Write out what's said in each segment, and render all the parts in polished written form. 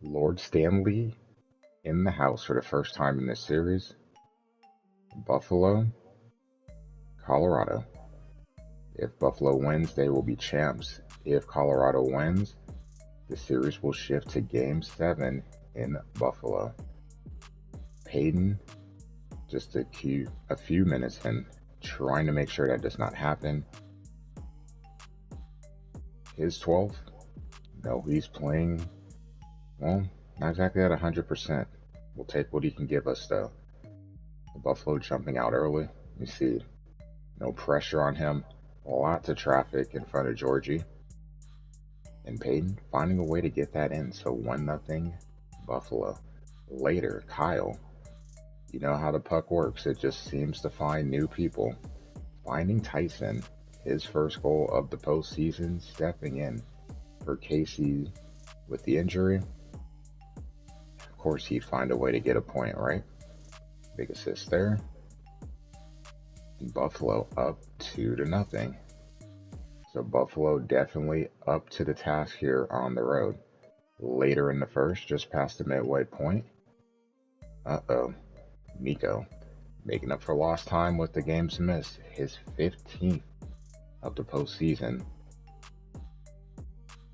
Lord Stanley in the house for the first time in this series. Buffalo, Colorado. If Buffalo wins, they will be champs. If Colorado wins, the series will shift to Game 7 in Buffalo. Peyton, just a few minutes in, trying to make sure that does not happen. His 12th? No, he's playing, well, not exactly at 100%. We'll take what he can give us, though. Buffalo jumping out early. You see, no pressure on him. Lots of traffic in front of Georgie. And Peyton finding a way to get that in. So 1-0 Buffalo. Later, Kyle. You know how the puck works. It just seems to find new people. Finding Tyson. His first goal of the postseason, stepping in for Casey with the injury. Of course, he'd find a way to get a point, right? Big assist there. And Buffalo up 2-0. So Buffalo definitely up to the task here on the road. Later in the first, just past the midway point. Nico making up for lost time with the game's miss. His 15th of the postseason.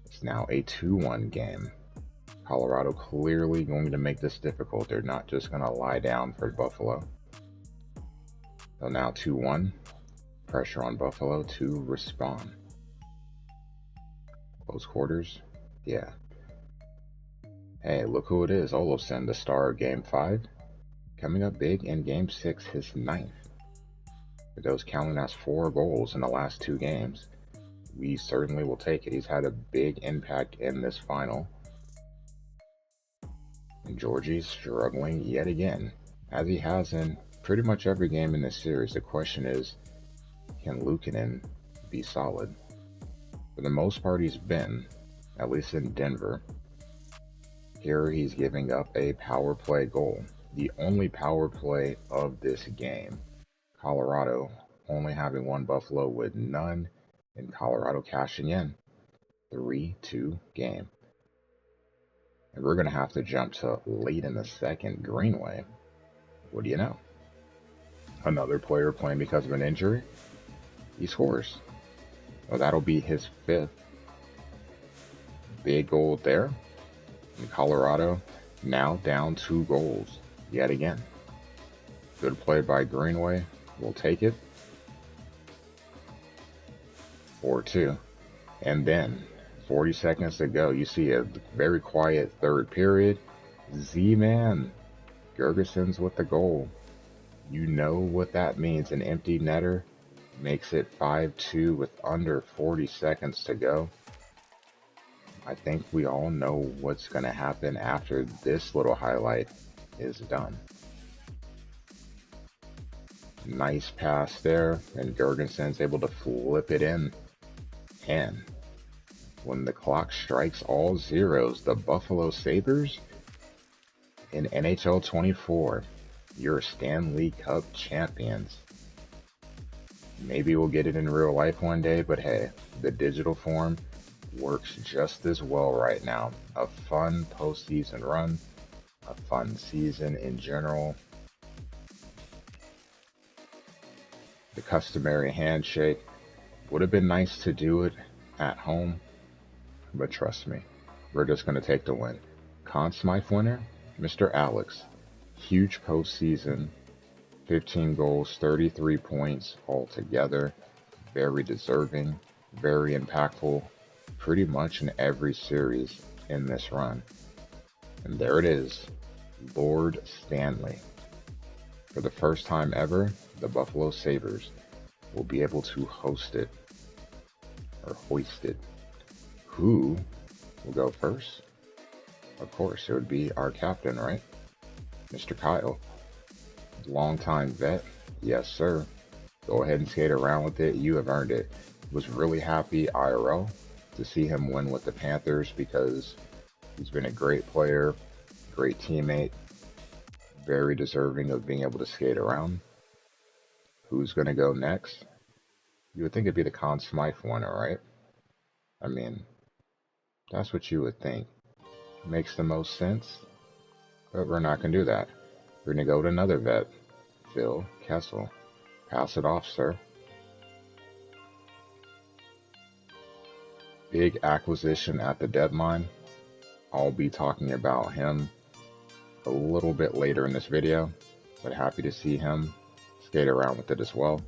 It's now a 2-1 game. Colorado clearly going to make this difficult. They're not just going to lie down for Buffalo. So now 2-1. Pressure on Buffalo to respond. Close quarters. Yeah. Hey, look who it is. Olofsson, the star of Game 5. Coming up big in Game 6, his 9th. For those counting as 4 goals in the last 2 games, we certainly will take it. He's had a big impact in this final. And Georgie's struggling yet again, as he has in pretty much every game in this series. The question is, can Luukkonen be solid? For the most part, he's been, at least in Denver. Here he's giving up a power play goal. The only power play of this game. Colorado only having one, Buffalo with none, and Colorado cashing in. 3-2 game. And we're going to have to jump to late in the second. Greenway. What do you know? Another player playing because of an injury. He scores. Well, that'll be his 5th. Big goal there. And Colorado now down 2 goals yet again. Good play by Greenway. We'll take it. 4-2. And then 40 seconds to go. You see a very quiet third period. Z-Man. Gergeson's with the goal. You know what that means. An empty netter makes it 5-2 with under 40 seconds to go. I think we all know what's going to happen after this little highlight is done. Nice pass there, and Gergenson's able to flip it in. And when the clock strikes all zeros, the Buffalo Sabres in NHL 24, your Stanley Cup champions. Maybe we'll get it in real life one day, but hey, the digital form works just as well right now. A fun postseason run, a fun season in general. The customary handshake. Would have been nice to do it at home, but trust me, we're just going to take the win. Conn Smythe winner, Mr. Alex. Huge postseason, 15 goals, 33 points altogether. Very deserving, very impactful, pretty much in every series in this run. And there it is, Lord Stanley. For the first time ever, the Buffalo Sabres will be able to host it, or hoist it. Who will go first? Of course, it would be our captain, right? Mr. Kyle. Longtime vet. Yes, sir. Go ahead and skate around with it. You have earned it. Was really happy IRL to see him win with the Panthers because he's been a great player, great teammate, very deserving of being able to skate around. Who's going to go next? You would think it'd be the Conn Smythe winner, right? I mean, that's what you would think. makes the most sense, but we're not going to do that. We're going to go to another vet, Phil Kessel. Pass it off, sir. Big acquisition at the deadline. I'll be talking about him a little bit later in this video, but happy to see him skate around with it as well.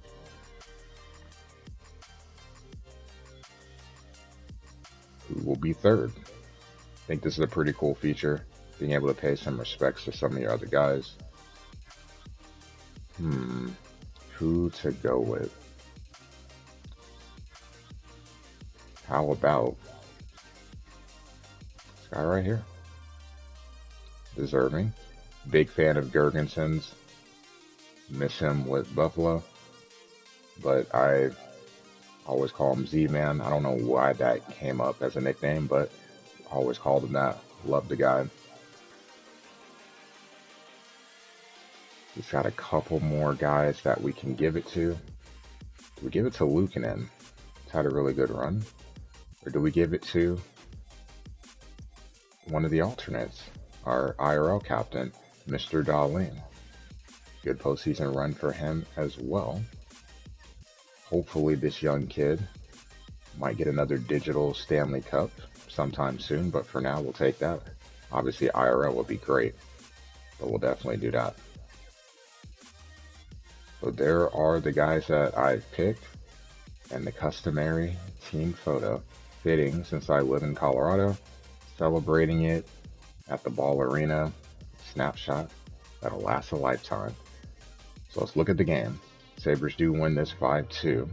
Who will be third? I think this is a pretty cool feature, being able to pay some respects to some of your other guys. Who to go with? How about this guy right here? Deserving. Big fan of Gergenson's. Miss him with Buffalo, but I always call him Z-Man. I don't know why that came up as a nickname, but I always called him that. Love the guy. He's got a couple more guys that we can give it to. Do we give it to Luukkonen? He's had a really good run. Or do we give it to one of the alternates, our IRL captain, Mr. Dahlin? Good postseason run for him as well. Hopefully this young kid might get another digital Stanley Cup sometime soon, but for now we'll take that. Obviously IRL would be great, but we'll definitely do that. So there are the guys that I've picked, and the customary team photo, fitting since I live in Colorado, celebrating it at the Ball Arena. Snapshot that'll last a lifetime. So let's look at the game. Sabres do win this 5-2.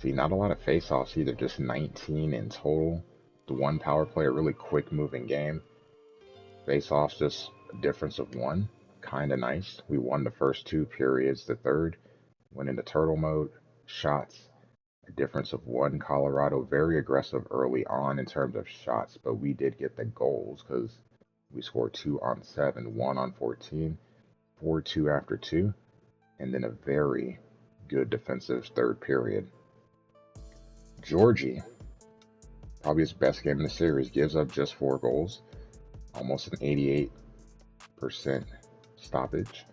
See, not a lot of face-offs either, just 19 in total. The one power play, a really quick moving game. Face-offs, just a difference of 1. Kind of nice. We won the first 2 periods. The third went into turtle mode. Shots, a difference of 1. Colorado very aggressive early on in terms of shots, but we did get the goals because we scored 2 on 7, 1 on 14, 4-2 after 2, and then a very good defensive third period. Georgie, probably his best game in the series, gives up just 4 goals, almost an 88% stoppage.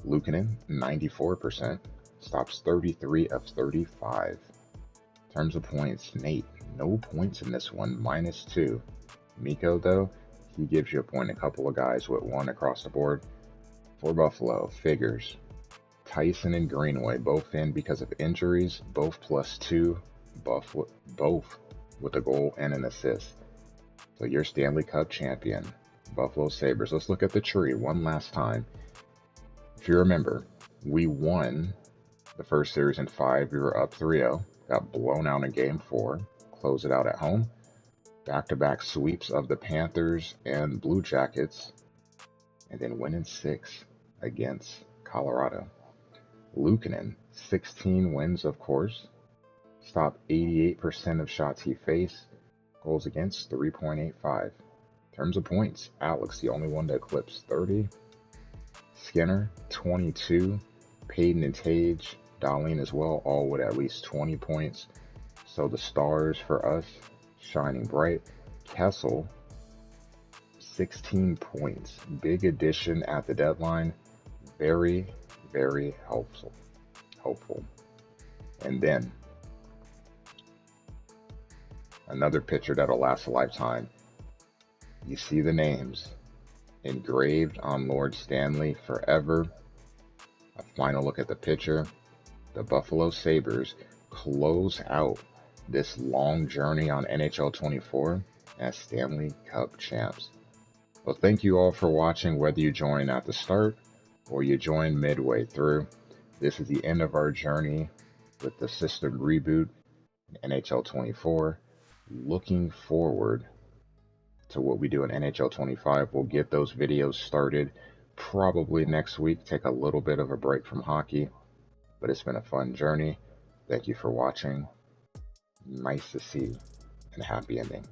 Luukkonen, 94%, stops 33 of 35. In terms of points, Nate, no points in this one, -2. Mikko, though, he gives you a point. A couple of guys with 1 across the board. For Buffalo, figures. Tyson and Greenway, both in because of injuries, both +2, both with a goal and an assist. So your Stanley Cup champion, Buffalo Sabres. Let's look at the tree one last time. If you remember, we won the first series in 5. We were up 3-0, got blown out in game 4, close it out at home. Back-to-back sweeps of the Panthers and Blue Jackets, and then win in 6 against Colorado. Luukkonen, 16 wins, of course. Stopped 88% of shots he faced. Goals against, 3.85. In terms of points, Alex, the only one to eclipse 30. Skinner, 22. Payton and Tage, Dahlin as well, all with at least 20 points. So the stars for us, shining bright. Kessel, 16 points. Big addition at the deadline. Very, very helpful. And then another picture that'll last a lifetime. You see the names engraved on Lord Stanley forever. A final look at the picture. The Buffalo Sabres close out this long journey on NHL 24 as Stanley Cup champs. Well, thank you all for watching, whether you join at the start or you join midway through. This is the end of our journey with the system reboot in NHL 24. Looking forward to what we do in NHL 25. We'll get those videos started probably next week. Take a little bit of a break from hockey, but it's been a fun journey. Thank you for watching. Nice to see, and happy ending.